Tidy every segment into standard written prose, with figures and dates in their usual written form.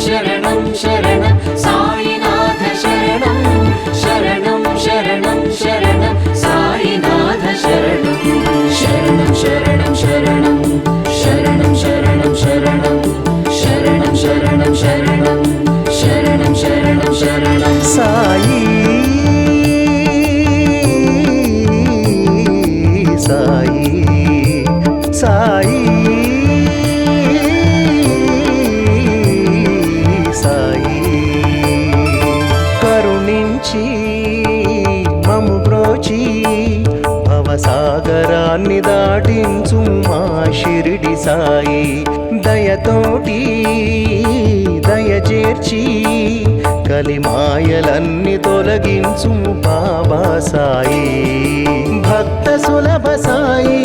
शरणं शरणं साईनाथ शरणं शरणं शरणं शरणं साईनाथ शरणं शरणं शरणं शरणं शरणं शरणं शरणं शरणं शरणं शरणं शरणं शरणं शरणं साई साई साई साई కరుణించి మము బ్రోచి భవసాగరాన్ని దాటించు మా షిరిడి సాయి దయతోటి దయచేర్చి కలిమాయలన్నీ తొలగించు బాబా సాయి భక్త సులభ సాయి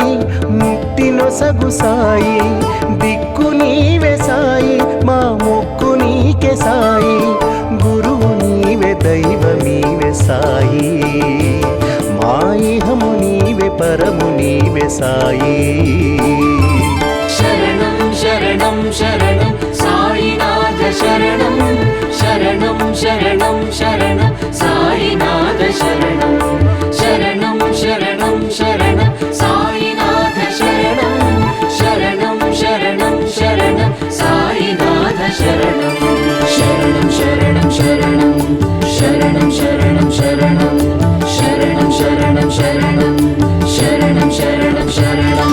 ముక్తి నొసగు సాయి దిక్కు నీవే సాయి మా మొక్కు నీకే సాయి గురువు నీవే దైవమీవే సాయి మా ఇహము నీవే పరము నీవే సాయి शरणं शरणं शरणं साईनाथ शरणं शरणं शरणं शरणं साईनाथ शरणं शरणं शरणं शरणं साईनाथ शरणं शरणं शरणं शरणं साईनाथ शरणं शरणं शरणं शरणं शरणं शरणं शरणं शरणं शरणं शरणं शरणं शरणं शरणं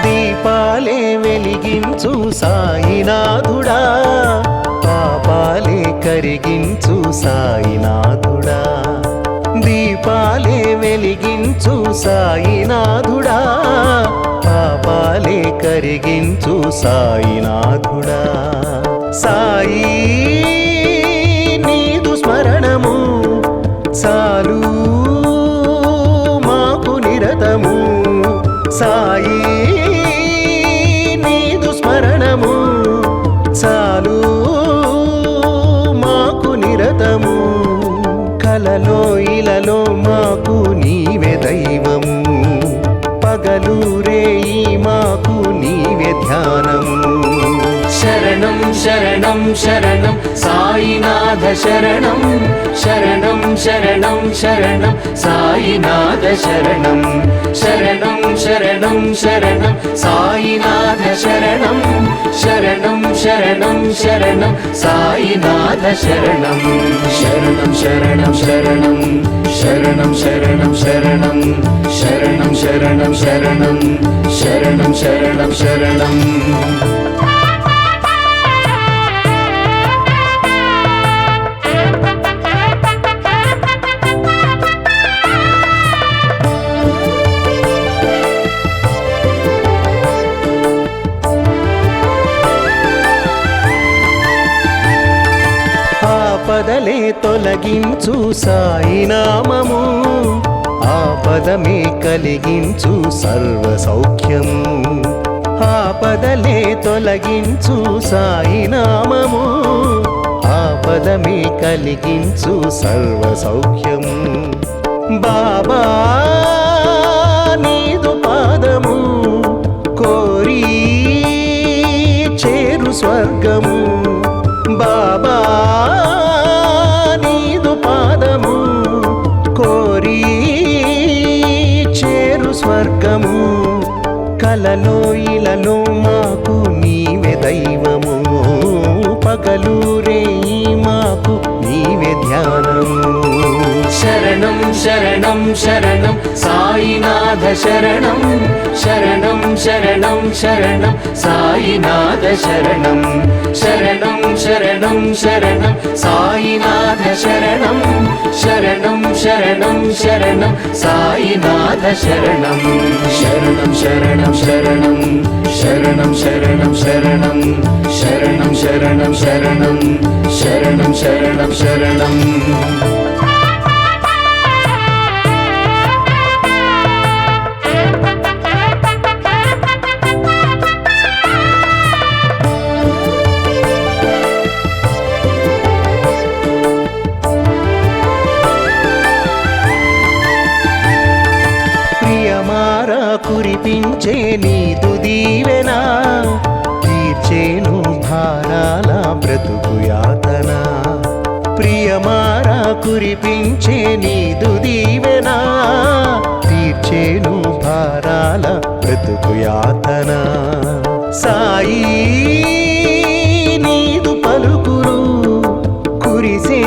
దీపాలే వెలిగించు సాయినాథుడా పాపాలే కరిగించు సాయినాథుడా దీపాలే వెలిగించు సాయినాథుడా పాపాలే కరిగించు సాయినాథుడా సాయి నీదు స్మరణము చాలు మాకు నిరతము సాయి నీదు స్మరణము చాలు మాకు నిరతము కలలో ఇలలో మాకు నీవే దైవము పగలు రేయి మాకు నీవే ధ్యానము शरणं शरणं शरणं साईनाथ शरणं शरणं शरणं शरणं साईनाथ शरणं शरणं शरणं शरणं साईनाथ शरणं शरणं शरणं शरणं साईनाथ शरणं शरणं शरणं शरणं शरणं शरणं शरणं शरणं शरणं शरणं शरणं शरणं शरणं ఆపదలే తొలగించు సాయినామము ఆపదమే కలిగించు సర్వ సౌఖ్యము ఆపదలే తొలగించు సాయినామము ఆపదమే కలిగించు సర్వ సౌఖ్యము బాబా నీదు పాదము కోరి చేరు స్వర్గము బాబా నీదు పాదము కోరి చేరు స్వర్గము కలలో ఇలలో మాకు నీవే దైవము పగలు రేయి మాకు నీవే ధ్యానము शरणं शरणं शरणं साईनाथ शरणं शरणं शरणं शरणं साईनाथ शरणं शरणं शरणं शरणं साईनाथ शरणं शरणं शरणं शरणं साईनाथ शरणं शरणं शरणं शरणं शरणं शरणं शरणं शरणं शरणं शरणं शरणं शरणं शरणं కురిపించే నీదు దీవెనా తీర్చేను భారాల బ్రతుకు యాతన సాయి నీదు పలుకులు కురిసే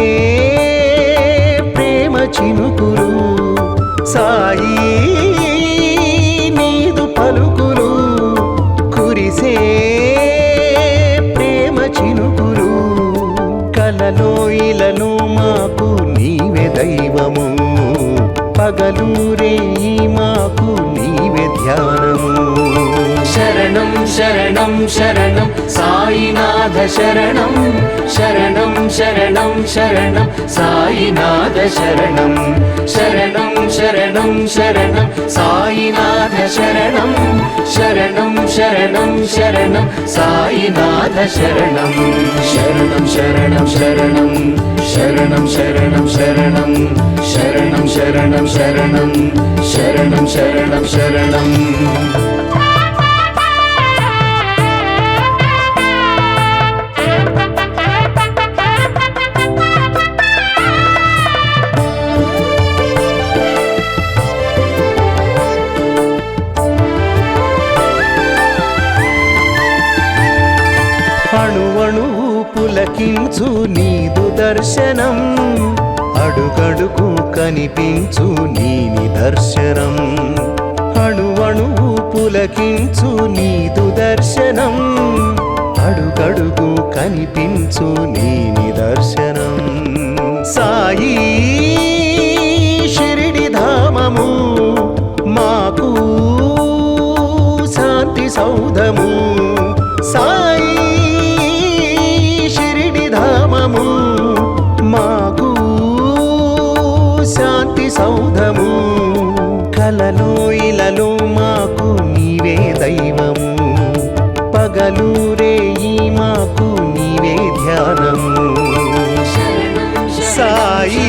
ప్రేమ చినుకులు సాయి నీదు పలుకులు కురిసే ప్రేమ చినుకులు కలలో ఇలలో మాకు నీవే దైవము పగలూరే మాకు నీవే ధ్యానము శరణం శరణం శరణం సాయినాథ శరణం శరణం శరణం శరణం సాయినాథ శరణం శరణం శరణం శరణం సాయినాథ శరణం శరణం శరణం శరణం సాయినాథ శరణం శరణం శరణం శరణం శరణం శరణం శరణం శరణం శరణం శరణం శరణం శరణం శరణం అణువణువు పులకించు నీదు దర్శనం అడుగడుగు కనిపించు నీ నిదర్శనం అణువణువు పులకించు నీదు దర్శనం అడుగడుగు కనిపించు నీ నిదర్శనం సాయి షిరిడి ధామము మాకు శాంతి సౌధము సాయి షిరిడి ధామము మాకు శాంతి సౌధము కలలో ఇలలో మాకు నీవే దైవము పగలూరే మాకు నీవే ధ్యానము సాయి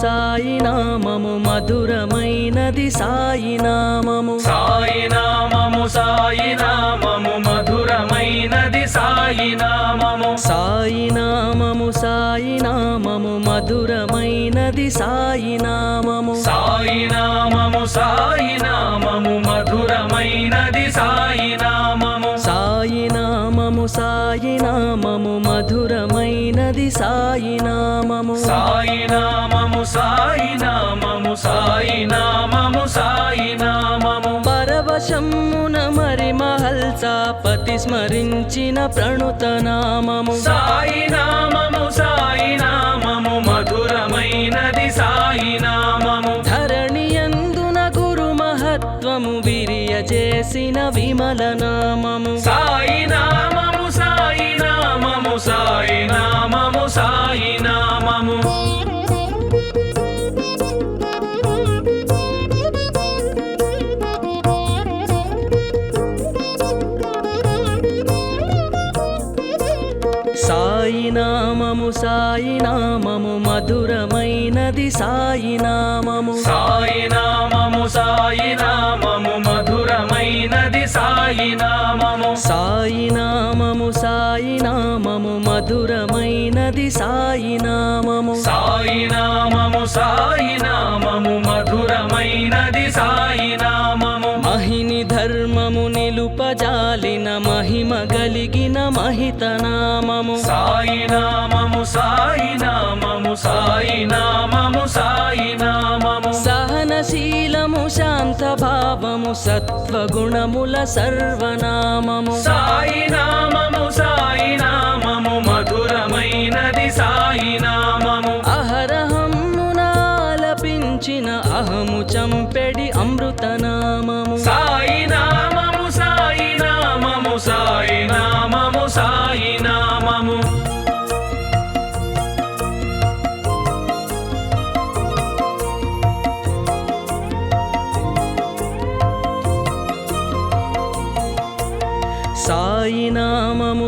సాయి నామము మధురమైనది సాయి నామము సాయి నామము సాయి నామము మధురమైనది సాయి నామము సాయి నామము సాయి నామము మధురమైనది సాయి నామము సాయి నామము సాయి నామము మధురమైనది సాయి నామము సాయి నామము సాయి నామము మధురమైనది సాయి నామము సాయి నామము సాయి నామము సాయి నామము సాయి నామము పరవశమున మరి మహల్సాపతి స్మరించిన ప్రణుత నామము సాయి నామము సాయి నామము మధురమైనది సాయి నామము ధరణియందున గురు మహత్వము విరియ చేసిన విమల నామము సాయి నామము సాయి నామము సాయి నామము సాయి నామము సాయి నామము సాయి నామము మధురమైనది సాయి నామము సాయి నామము సాయి నామము మధురమైనది సాయి నామము సాయి నామము సాయి నామము మధురమైనది సాయి నామము సాయి నామము సాయి నామము మధురమైనది సాయి నామము మహిని ధర్మము నిలుపజాలిన మహిమ గలిగిన మహిత నామము సాయి నామము సాయి నామము సాయి నామము సాయి నామము సహనశీలము శాంత భావము సత్వగుణముల సర్వనామము సాయి నామము సాయి నామము మధురమైనది సాయి నామము అహరహమున ఆలపించిన అహము చంపెడి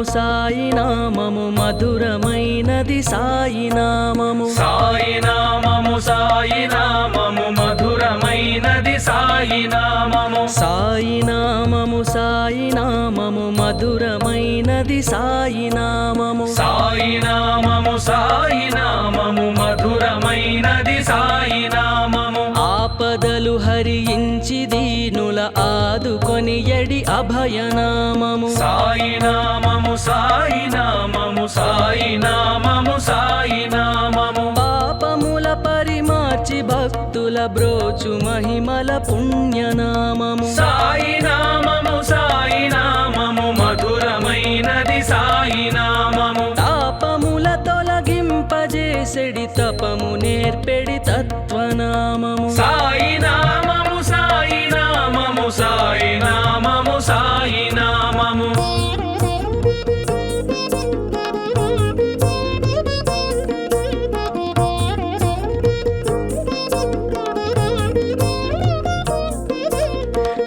సాయి నామము మధురమైనది సాయి నామము సాయి నామము సాయి నామము మధురమైనది సాయి నామము సాయి నామము సాయి నామము మధురమైనది సాయి నామము సాయి నామము సాయి నామము మధురమైనది సాయి నామము ఆపదలు హరించి దీనుల ఆదుకొని ఎడి అభయనామము సాయి నామము సాయి నామము సాయి నామము సాయి నామము పాపముల పరిమార్చి భక్తుల బ్రోచు మహిమల పుణ్యనామము సాయి నామము సాయి నామము మధురమైనది సాయి నామము తాపముల తొలగింపజేసెడి తపము నేర్పెడి తత్వనామము సాయి నామము సాయి నామము సాయి నామము సాయి నామము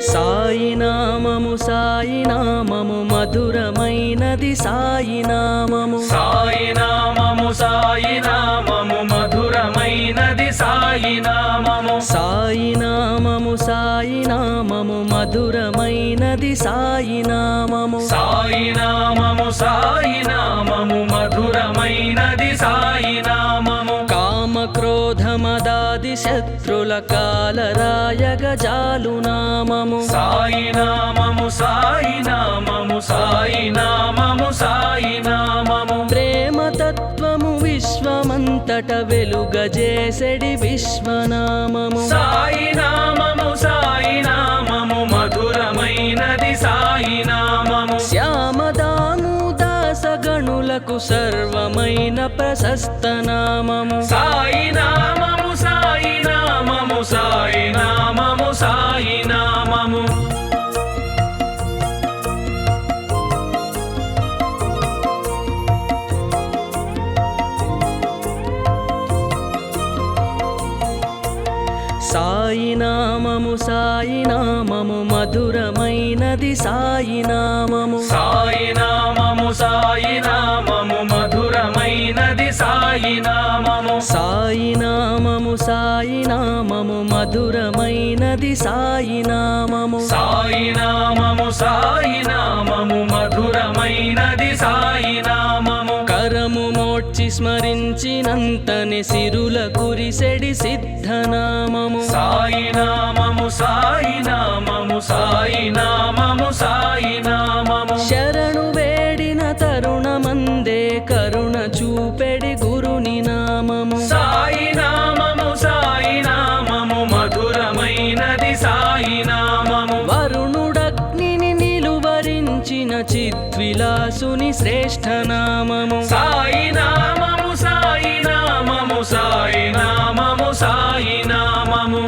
సాయి నామము సాయి నామము మధురమైనది సాయి నామము సాయి నామము సాయి నామము మధురమైనది సాయి నామము సాయి నామము సాయి నామము మధురమైనది సాయి నామము సాయి నామము సాయి నామము మధురమైనది సాయి నామము కామ క్రోధ మదాది శత్రుల కాలరాయగ జాలు నామము సాయి నామము సాయి నామము సాయి నామము సాయి నామము ప్రేమ తత్వము విశ్వమంతట వెలుగజేసెడి విశ్వనామము సాయి నామము సాయి నామము మధురమైనది సాయి నామము శ్యామదాము దాసగణులకు సర్వమైన ప్రశస్త నామము సాయి నామము సాయి నామము సాయి నామము సాయి నామము సాయి నామము సాయి నామము మధురమైనది సాయి నామము సాయి నామము సాయి నామము మధురమైనది సాయి నామము సాయి నామము సాయి నామము మధురమైనది సాయి నామము సాయి నామము సాయి నామము మధురమైనది సాయి నామము కరము మోడ్చి స్మరించినంతని సిరుల కురిసెడి సిద్ధనామము సాయి నామము సాయి నామము సాయి నామము సాయి నామము శరణు వేడిన తరుణమందే కరుణ చూపెడి గురుని నామము సాయి నామము సాయి నామము మధురమైనది సాయి నామము వరుణుడగ్నిని నిలువరించిన చిద్విలాసుని శ్రేష్ఠ నామము సాయి నామము సాయి నామము సాయి నామము సాయి నామము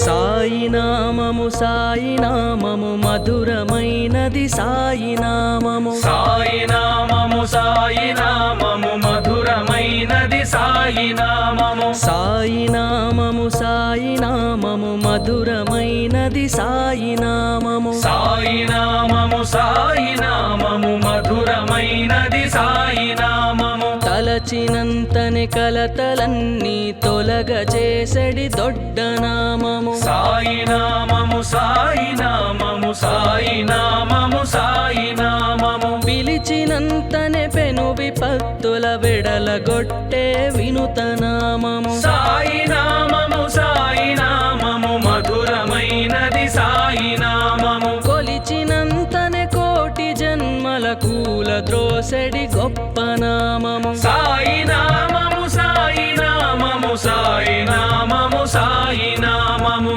సాయి నామము సాయి నామము మధురమైనది సాయి నామము సాయి నామము సాయి నామము మధురమైనది సాయి నామము సాయి నామము సాయి నామము మధురమైనది సాయి నామము సాయి నామము సాయి నామము మధురమైనది సాయి నామము తలచినంతని కలతలన్నీ తొలగజేసడి దొడ్డ నామము సాయి నామము సాయి నామము సాయి నామము సాయి నామము పిలిచినంతనే పెను విపత్తుల వెడలగొట్టే వినుత నామము సాయి నామము సాయి నామము మధురమైనది సాయి నామము కొలిచినంతనే కోటి జన్మల కూల ద్రోసెడి గొప్ప నామము సాయి నామము సాయి నామము సాయి నామము సాయి నామము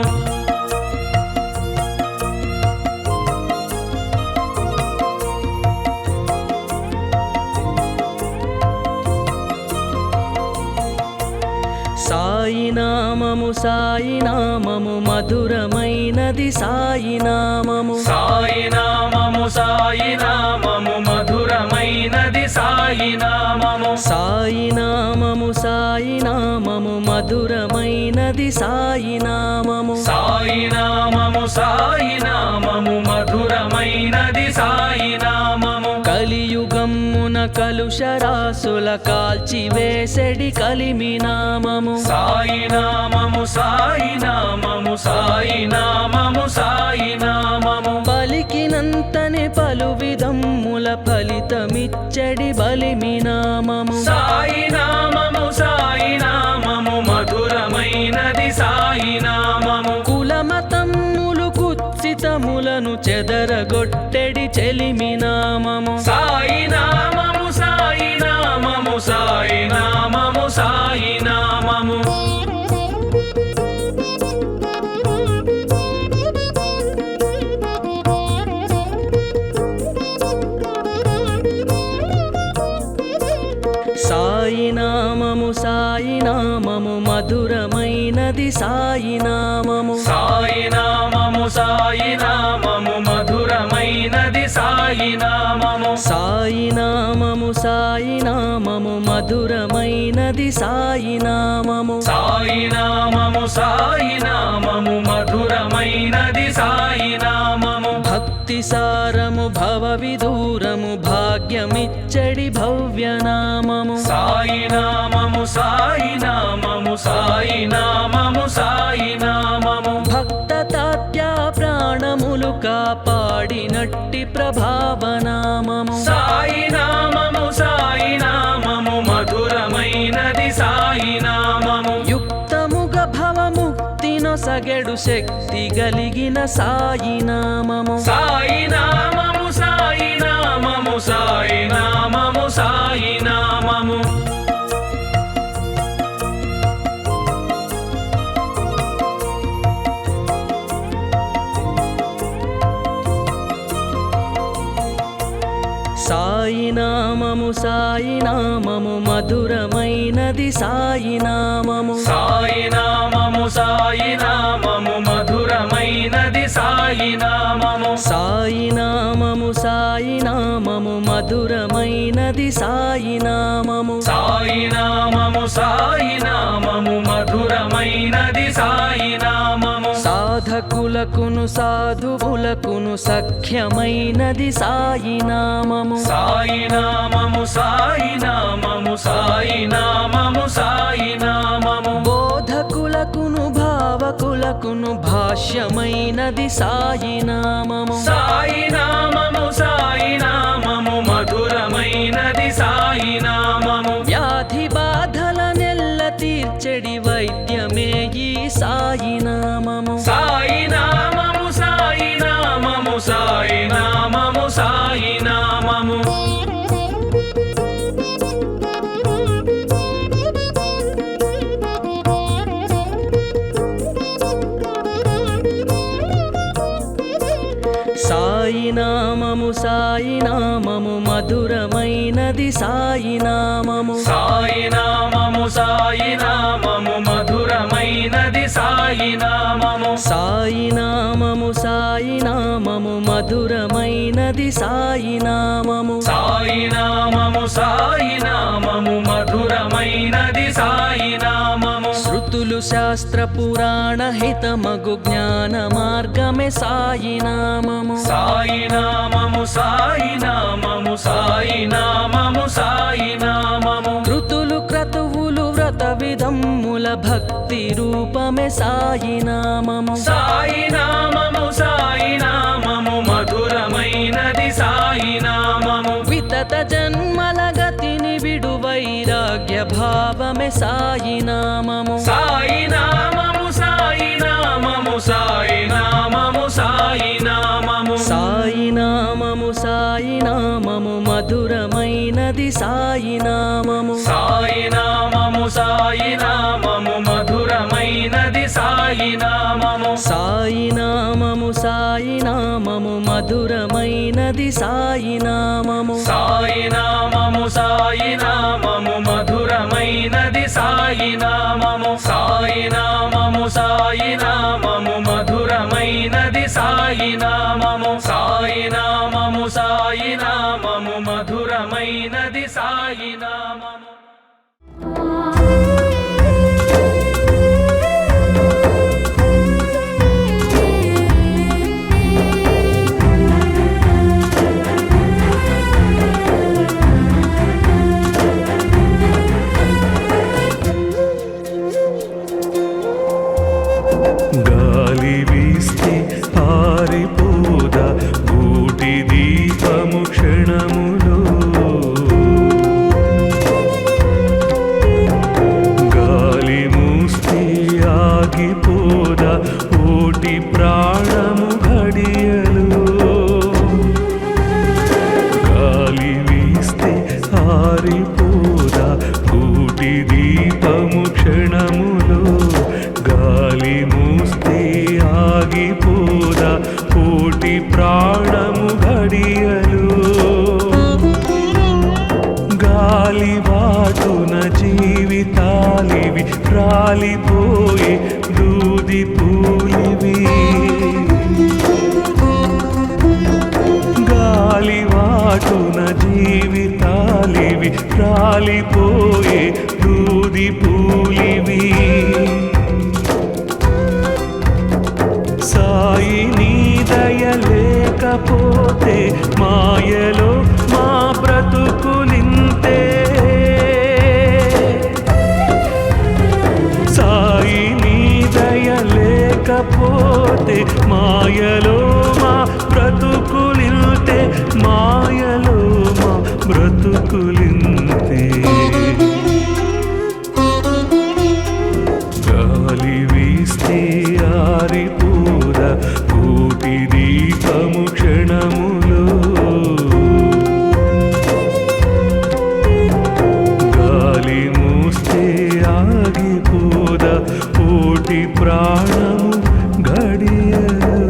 సాయి నామము సాయి నామము మధురమైనది సాయి నామము సాయి నామము సాయి నామము మధురమైనది సాయి నామము సాయి నామము సాయి నామము మధురమైనది సాయి నామము సాయి నామము సాయి నామము మధురమైనది సాయి నామము కలియుగమ్మున కలుషరాసుల కాల్చివేసెడి కలిమి నామము సాయి నామము సాయి నామము సాయి నామము సాయి నామము పలికినంతనే పలు విధమ్ముల ఫలితమిచ్చడి బలిమి నామము సాయి నామము సాయి నామము మధురమైనది సాయి నామము కులమతమ్ములు కుత్సితములను చెదరగొట్టెడి చెలిమి నామము సాయి నామము సాయి నామము సాయి నామము సాయి నామము సాయి నామము సాయి నామము మధురమైనది సాయి నామము సాయి నామము సాయి నామము మధురమైనది సాయి నామము సాయి నామము సాయి నామము మధురమైనది సాయి నామము సాయి నామము సాయి నామము మధురమైనది సాయి నామము భక్తి సారము భవ విదూరము భాగ్యమిచ్చడి భవ్య నామము సాయి నామము సాయి నామము సాయి నామము సాయి నామము భక్త తాత్య ప్రాణములు కాపాడినట్టి ప్రభావ నామము సాయి నామము సాయి నామము మధురమైనది సాయి నామము యుక్తముగ భవముక్తినొసగెడు శక్తి గలిగిన సాయి నామము సాయి నామము సాయి నామము సాయి నామము సాయి నామము సాయి నామము సాయి నామము మధురమైనది సాయి నామము సాయి నామము సాయి నామము మధురమైనది సాయి నామము సాయి నామము సాయి నామము మధురమైనది సాయి నామము సాయి నామము సాయి నామము మధురమైనది సాయి నామము సాధకులకును సాధువులకును సఖ్యమైనది సాయి నామము సాయి నామము సాయి నామము సాయి నామము సాయి నామము బోధకులకును భావకులకును భాష్యమైనది సాయి నామము సాయి నామము సాయి నామము మధురమైనది సాయి నామము వ్యాధి బాధల నెల్ల తీర్చెడి వైద్యమే ఈ సాయి నామము సాయి నామము సాయి నామము సాయి నామము సాయి నామము సాయి నామము సాయి నామము మధురమైనది సాయి నామము సాయి నామము సాయి నామము మధురమైనది సాయి నామము సాయి నామము సాయి నామము మధురమైనది సాయి నామము సాయి నామము సాయి నామము మధురమైనది సాయి నామము శృతులు శాస్త్ర పురాణ హితమగు జ్ఞాన మార్గమే సాయి నామము సాయి నామము సాయి నామము సాయి నామము సాయి నామము ఋతులు క్రతువులు వ్రత విధమ్ముల భక్తి రూపమే సాయి నామము సాయి నామము సాయి నామము మధురమైనది సాయి నామము వితత జన్మల గతిని విడు వైరాగ్య భావమే సాయి నామము సాయి నామము సాయి నామము సాయి నామము సాయి నామము సాయి నామము సాయి నామము మధురమైనది సాయి నామము సాయి నామము సాయి నామము మధురమైనది సాయి నామము సాయి నామము సాయి నామము మధురమైనది సాయి నామము సాయి నామము సాయి నామము మధురమైనది సాయి నామము సాయి సాయి నామము మధురమైనది సాయి నామము సాయి నామము సాయి నామము మధురమైనది సాయి నామము గాలి వీస్తే ఆరిపోదా గూటి దీపము క్షణములో గాలి మూస్తే ఆగిపోదా ఓటి ప్రాణము ఘడియలు గాలి వీస్తే ఆరిపోదా గూటి దీపము క్షణములో గాలి మూస్తే ఆగిపోదా కోటి ప్రాణము ఘడియలు గాలి వాటున జీవితాలివి రాలిపోయే దూది పూలివి గాలి వాటున జీవితాలివి రాలిపోయే దూది పూలివి సాయి నీ దయ లేకపోతే మాయలో మా బ్రతుకులింతే సాయి నీ దయ లేకపోతే మాయలో మా బ్రతుకులింతే మాయలో మా బ్రతుకులింతే గాలి వీస్తే ఆరిపోదా కోటి దీపము క్షణములో గాలి మూస్తే ఆగిపోదా కోటి ప్రాణము ఘడియలు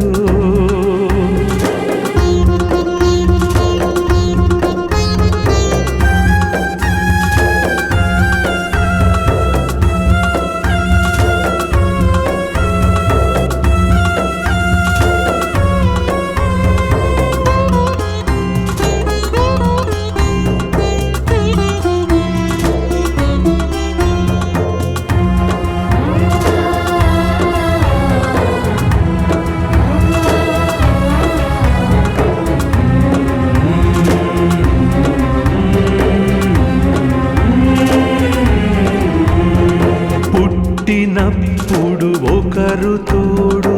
పుట్టినప్పుడు ఒకరు తోడు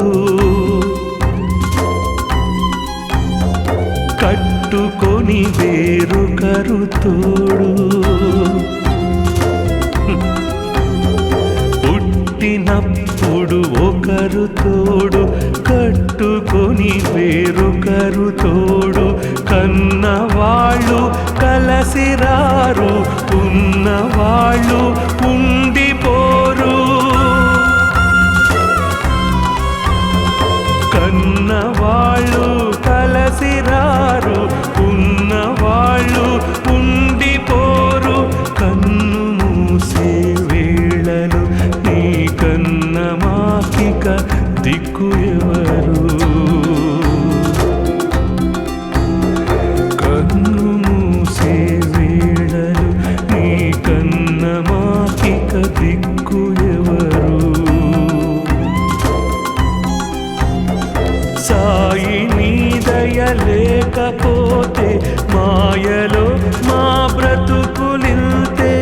కట్టుకొని వేరొకరు తోడు పుట్టినప్పుడు ఒకరు తోడు కట్టుకొని వేరొకరు తోడు కన్నవాళ్ళు కలసిరారు ఉన్నవాళ్ళు ఉండిపోరు కన్నవాళ్ళు కలసిరారు ఉన్నవాళ్ళు ఉండిపోరు కన్ను మూసే వేళలు నీ కన్న మాకిక దిక్కు ఎవరు కన్ను మూసే వేళలు నీ కన్న మాకిక దిక్కు ఎవరు సాయి నీ దయ లేకపోతే మాయలో మా బ్రతుకులింతే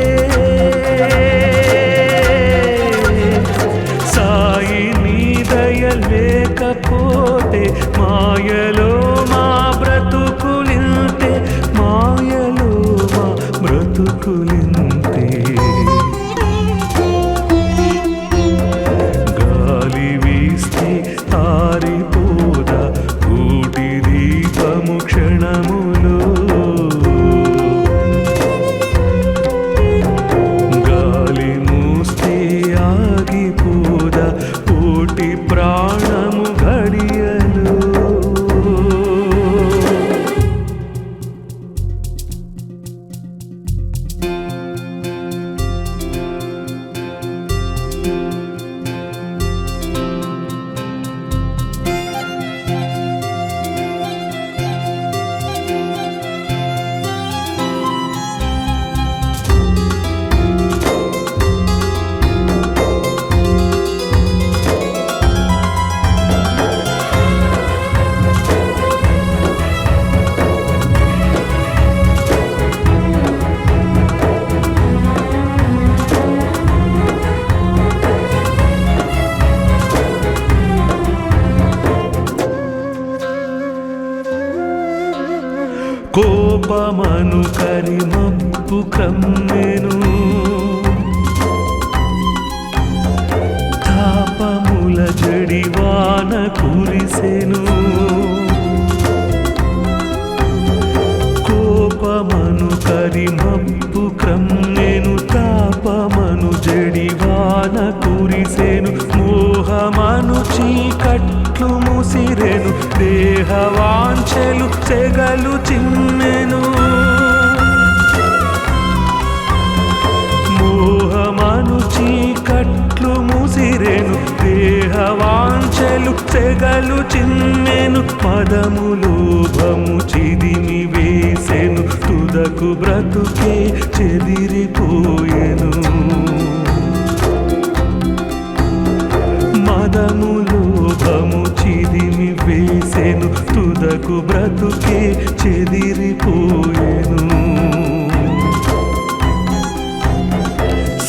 సాయి నీ దయ లేకపోతే మాయలో మా బ్రతుకులింతే మాయలో మా బ్రతుకులింతే గాలి వీస్తే ఆరిపోదా కోటి దీపము క్షణములో గాలి మూస్తే ఆగిపోదా కోటి ప్రాణము ఘడియలు కోపమను కరిమప్పు కమ్మెను తాపముల జడివాన కురిసెను కోపమను కరిమప్పు క్రమ్మెను తాపమను జడివాన కురిసెను మోహమను చీకట్లు ముసిరెను దేహవాంఛలు చెగలు చిమ్మెను మోహమను చీకట్లు ముసిరెను దేహవాంఛలు చెగలు చిమ్మెను మదము లోభము చిదిమి వేసెను తుదకు బ్రతుకే చెదిరిపోయెను మదము లోభము చిదిమి వేసెను తుదకు బ్రతుకే చెదిరిపోయెను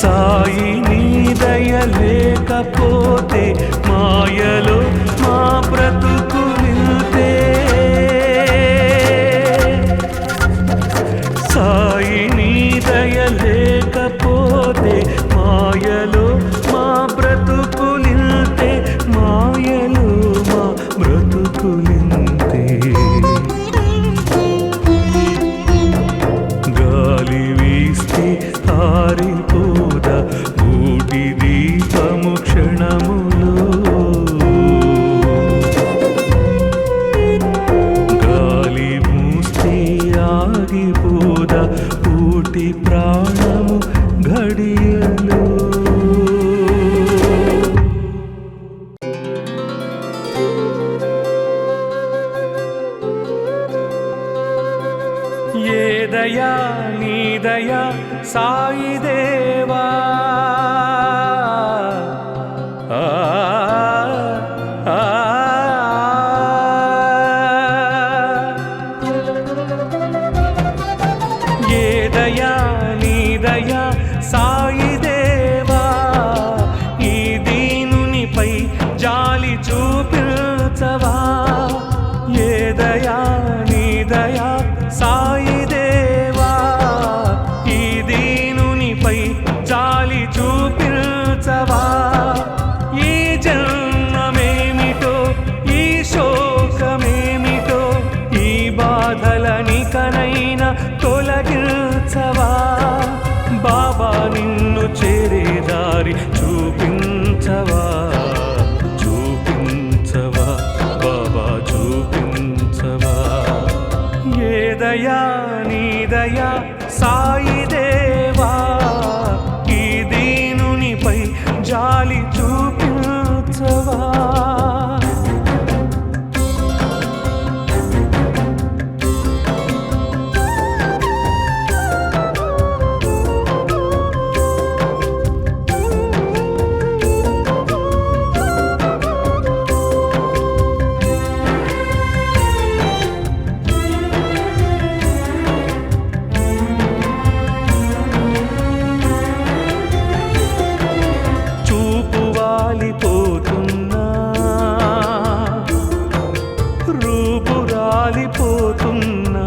సాయి నీ దయ లేకపోతే మాయలో మా బ్రతుకు నిల్తే సాయి నీ దయ లేకపోతే మాయలో మా బ్రతుకు నిల్తే మాయలో మా బ్రతుకు నిల్తే గాలి వీస్తే ఆరిపోద బూటి దీపము క్షణములో గాలి మూస్తే ఆగిపోద బూటి ప్రాణము ఘడియలో ఏ దయా నీ దయా సాయి దేవా ఆ, ఆ, ఏ దయా నీ దయా సాయి దేవా ఈ దీనునిపై జాలి చూపించవా ఏ దయా నీ దయా సాయి దేవా ఈ దీనునిపై జాలి చూపించవా ఈ జన్మమేమిటో ఈ శోకమేమిటో ఈ బాధలనికనైనా తొలగించవా బాబా నిన్ను చేరే దారి చూపించవా చూపించవా బాబా చూపించవా ఏ దయా నీ దయా సాయి దేవా ఈ దీనునిపై జాలి చూపించవా చూపు వాలిపోతున్నా రూపు రాలిపోతున్నా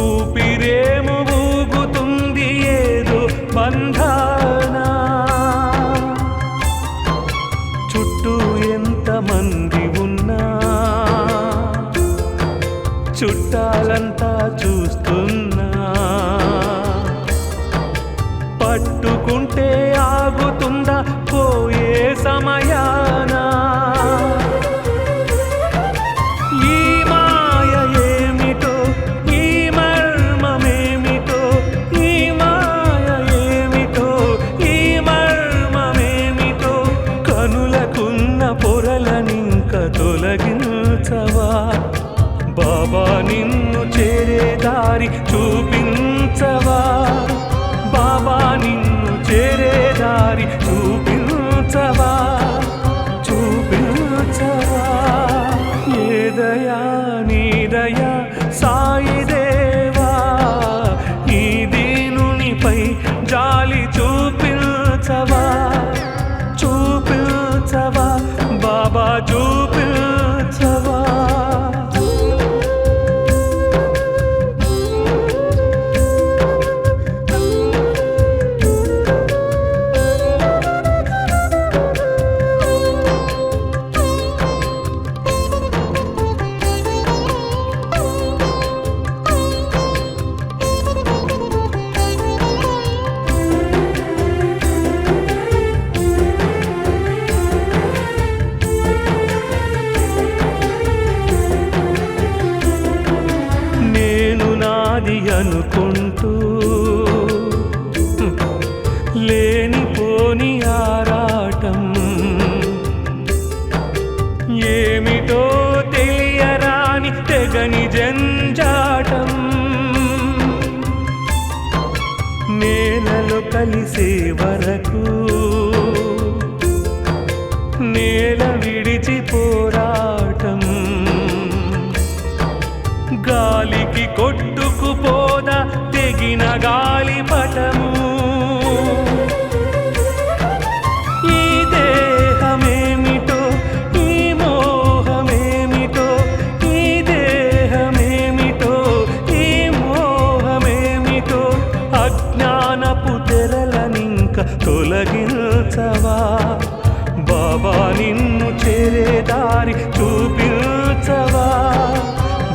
ఊపిరేము ఊగుతుంది ఏదో బంధానా చుట్టూ ఎంతమంది ఉన్నా చుట్టాలంతా చూస్తున్నా పట్టుకుంటే ఆగుతుందా పోయే సమయానా ఈ మాయ ఏమిటో ఈ మర్మమేమిటో ఈ మాయ ఏమిటో ఈ మర్మమేమిటో కనులకున్న పొరలనింక తొలగించవా బాబా నిన్ను చేరే దారి చూపించవా బాబా నిన్ను చేరే దారి చూపించవా చూపించవా ఏ దయా నీ దయా సాయి దేవా ఈ దీనునిపై జాలి చూపించవా చూపించవా బాబా చూపించవా వరకు నేల విడిచి పోరాటం గాలికి కొట్టుకుపోదా తెగిన గాలి పటము ఈ దేహమేమిటో ఈ మోహమేమిటో ఈ దేహమేమిటో ఈ మోహమేమిటో అజ్ఞానపు తెరలనింక తొలగించవా బాబా నిన్ను చేరే దారి చూపించవా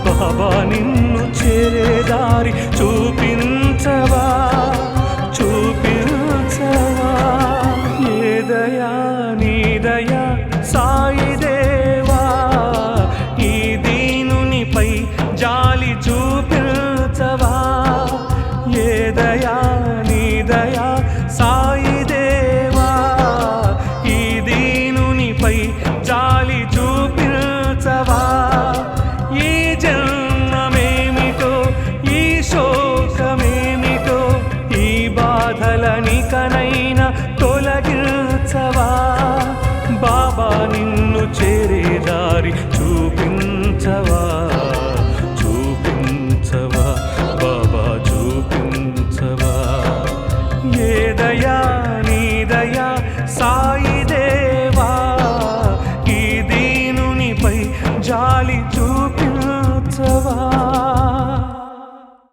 బాబా నిన్ను చేరే దారి చూపించవా చూపించవా ఏ దయా నీ దయా సాయి దేవా ఈ దీనునిపై జాలి చూపించవా ఏ దయా నీ దయా సాయి